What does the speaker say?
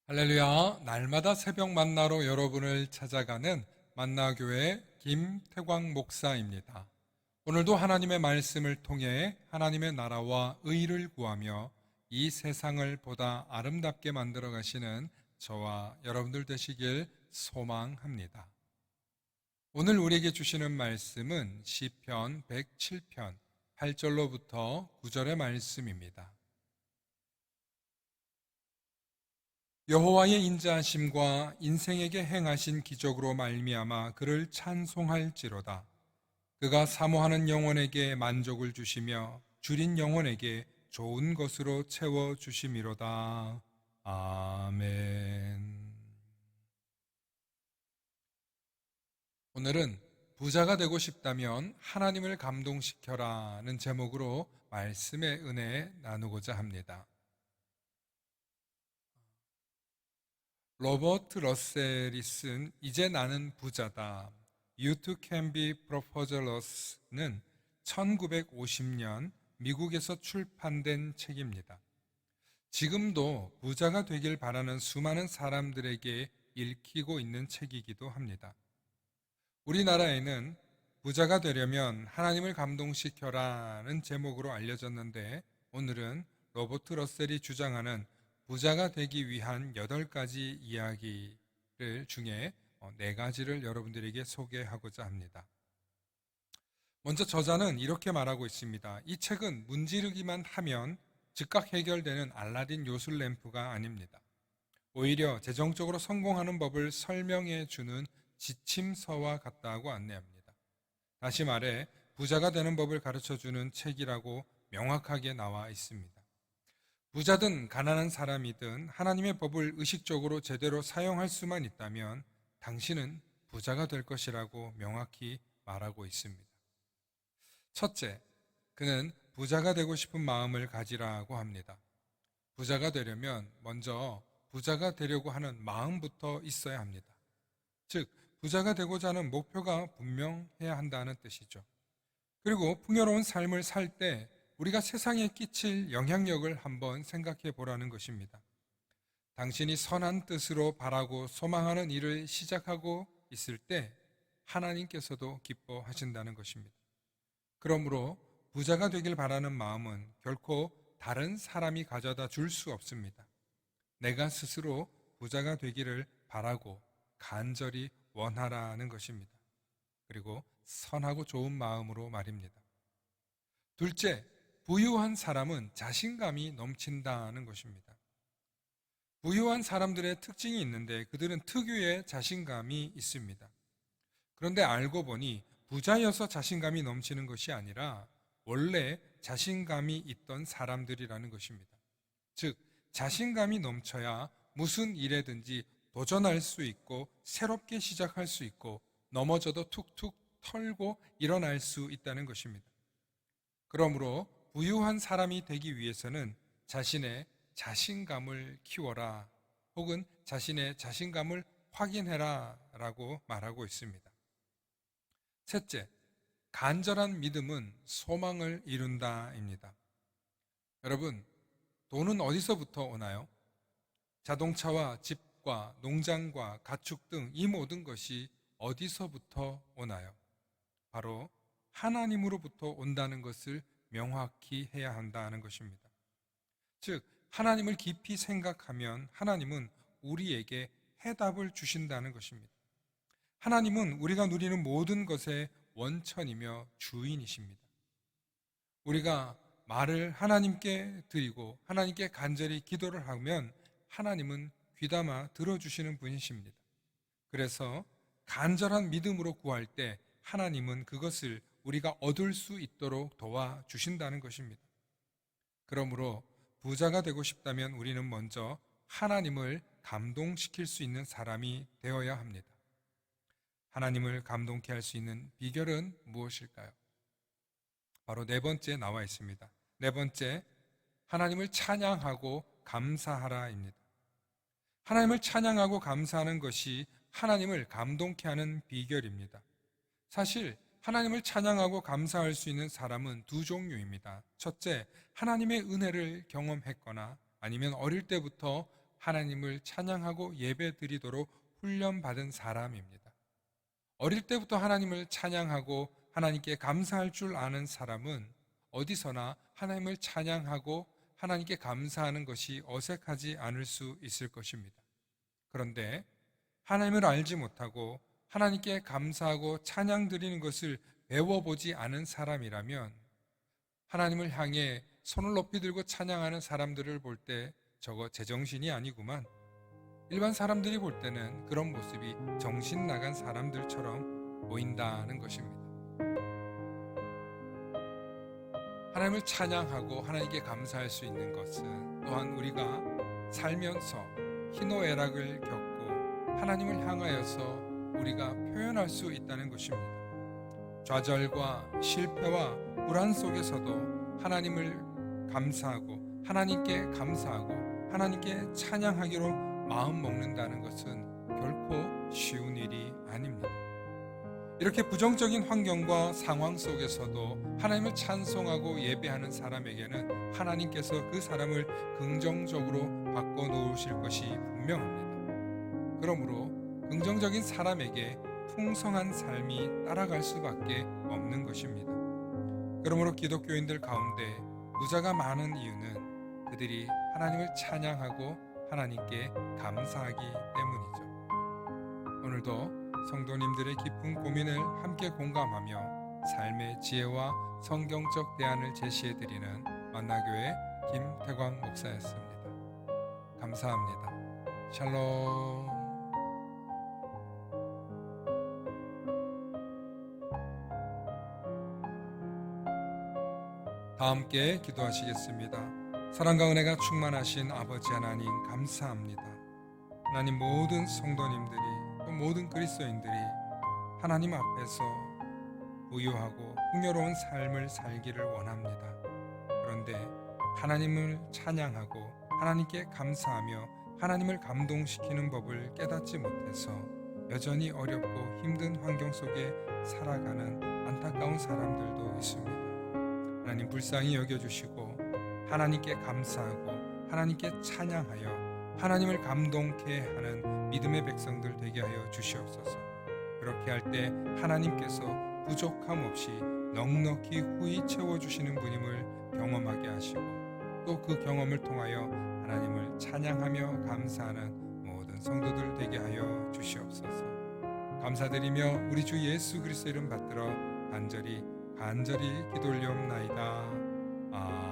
할렐루야, 날마다 새벽 만나러 여러분을 찾아가는 만나교회 김태광 목사입니다. 오늘도 하나님의 말씀을 통해 하나님의 나라와 의를 구하며 이 세상을 보다 아름답게 만들어 가시는 저와 여러분들 되시길 소망합니다. 오늘 우리에게 주시는 말씀은 시편 107편 8절로부터 9절의 말씀입니다. 여호와의 인자하심과 인생에게 행하신 기적으로 말미암아 그를 찬송할지로다. 그가 사모하는 영혼에게 만족을 주시며 줄인 영혼에게 좋은 것으로 채워 주심이로다. 아멘. 오늘은 부자가 되고 싶다면 하나님을 감동시켜라는 제목으로 말씀의 은혜 나누고자 합니다. 로버트 러셀이 쓴 이제 나는 부자다. You too can be prosperous는 1950년 미국에서 출판된 책입니다. 지금도 부자가 되길 바라는 수많은 사람들에게 읽히고 있는 책이기도 합니다. 우리나라에는 부자가 되려면 하나님을 감동시켜라는 제목으로 알려졌는데 오늘은 로버트 러셀이 주장하는 부자가 되기 위한 8가지 이야기를 중에 4가지를 여러분들에게 소개하고자 합니다. 먼저 저자는 이렇게 말하고 있습니다. 이 책은 문지르기만 하면 즉각 해결되는 알라딘 요술램프가 아닙니다. 오히려 재정적으로 성공하는 법을 설명해 주는 지침서와 같다고 안내합니다. 다시 말해 부자가 되는 법을 가르쳐 주는 책이라고 명확하게 나와 있습니다. 부자든 가난한 사람이든 하나님의 법을 의식적으로 제대로 사용할 수만 있다면 당신은 부자가 될 것이라고 명확히 말하고 있습니다. 첫째, 그는 부자가 되고 싶은 마음을 가지라고 합니다. 부자가 되려면 먼저 부자가 되려고 하는 마음부터 있어야 합니다. 즉, 부자가 되고자 하는 목표가 분명해야 한다는 뜻이죠. 그리고 풍요로운 삶을 살 때 우리가 세상에 끼칠 영향력을 한번 생각해 보라는 것입니다. 당신이 선한 뜻으로 바라고 소망하는 일을 시작하고 있을 때 하나님께서도 기뻐하신다는 것입니다. 그러므로 부자가 되길 바라는 마음은 결코 다른 사람이 가져다 줄 수 없습니다. 내가 스스로 부자가 되기를 바라고 간절히 원하라는 것입니다. 그리고 선하고 좋은 마음으로 말입니다. 둘째, 부유한 사람은 자신감이 넘친다는 것입니다. 부유한 사람들의 특징이 있는데 그들은 특유의 자신감이 있습니다. 그런데 알고 보니 부자여서 자신감이 넘치는 것이 아니라 원래 자신감이 있던 사람들이라는 것입니다. 즉, 자신감이 넘쳐야 무슨 일에든지 도전할 수 있고 새롭게 시작할 수 있고 넘어져도 툭툭 털고 일어날 수 있다는 것입니다. 그러므로 부유한 사람이 되기 위해서는 자신의 자신감을 키워라 혹은 자신의 자신감을 확인해라 라고 말하고 있습니다. 셋째, 간절한 믿음은 소망을 이룬다입니다. 여러분, 돈은 어디서부터 오나요? 자동차와 집과 농장과 가축 등 이 모든 것이 어디서부터 오나요? 바로 하나님으로부터 온다는 것을 명확히 해야 한다는 것입니다. 즉, 하나님을 깊이 생각하면 하나님은 우리에게 해답을 주신다는 것입니다. 하나님은 우리가 누리는 모든 것의 원천이며 주인이십니다. 우리가 말을 하나님께 드리고 하나님께 간절히 기도를 하면 하나님은 귀담아 들어주시는 분이십니다. 그래서 간절한 믿음으로 구할 때 하나님은 그것을 우리가 얻을 수 있도록 도와주신다는 것입니다. 그러므로 부자가 되고 싶다면 우리는 먼저 하나님을 감동시킬 수 있는 사람이 되어야 합니다. 하나님을 감동케 할 수 있는 비결은 무엇일까요? 바로 4번째 나와 있습니다. 4번째, 하나님을 찬양하고 감사하라입니다. 하나님을 찬양하고 감사하는 것이 하나님을 감동케 하는 비결입니다. 사실 하나님을 찬양하고 감사할 수 있는 사람은 2 종류입니다. 첫째, 하나님의 은혜를 경험했거나 아니면 어릴 때부터 하나님을 찬양하고 예배드리도록 훈련받은 사람입니다. 어릴 때부터 하나님을 찬양하고 하나님께 감사할 줄 아는 사람은 어디서나 하나님을 찬양하고 하나님께 감사하는 것이 어색하지 않을 수 있을 것입니다. 그런데 하나님을 알지 못하고 하나님께 감사하고 찬양 드리는 것을 배워보지 않은 사람이라면 하나님을 향해 손을 높이 들고 찬양하는 사람들을 볼 때 저거 제정신이 아니구만. 일반 사람들이 볼 때는 그런 모습이 정신 나간 사람들처럼 보인다는 것입니다. 하나님을 찬양하고 하나님께 감사할 수 있는 것은 또한 우리가 살면서 희노애락을 겪고 하나님을 향하여서 우리가 표현할 수 있다는 것입니다. 좌절과 실패와 불안 속에서도 하나님을 감사하고 하나님께 감사하고 하나님께 찬양하기로 마음 먹는다는 것은 결코 쉬운 일이 아닙니다. 이렇게 부정적인 환경과 상황 속에서도 하나님을 찬송하고 예배하는 사람에게는 하나님께서 그 사람을 긍정적으로 바꿔놓으실 것이 분명합니다. 그러므로 긍정적인 사람에게 풍성한 삶이 따라갈 수밖에 없는 것입니다. 그러므로 기독교인들 가운데 부자가 많은 이유는 그들이 하나님을 찬양하고 하나님께 감사하기 때문이죠. 오늘도 성도님들의 깊은 고민을 함께 공감하며 삶의 지혜와 성경적 대안을 제시해드리는 만나교회 김태광 목사였습니다. 감사합니다. 샬롬. 다 함께 기도하시겠습니다. 사랑과 은혜가 충만하신 아버지 하나님 감사합니다. 하나님 모든 성도님들이 또 모든 그리스도인들이 하나님 앞에서 부유하고 풍요로운 삶을 살기를 원합니다. 그런데 하나님을 찬양하고 하나님께 감사하며 하나님을 감동시키는 법을 깨닫지 못해서 여전히 어렵고 힘든 환경 속에 살아가는 안타까운 사람들도 있습니다. 하나님 불쌍히 여겨주시고 하나님께 감사하고 하나님께 찬양하여 하나님을 감동케 하는 믿음의 백성들 되게 하여 주시옵소서. 그렇게 할 때 하나님께서 부족함 없이 넉넉히 후히 채워주시는 분임을 경험하게 하시고 또 그 경험을 통하여 하나님을 찬양하며 감사하는 모든 성도들 되게 하여 주시옵소서. 감사드리며 우리 주 예수 그리스도 이름 받들어 간절히 기도 올리옵나이다. 아멘.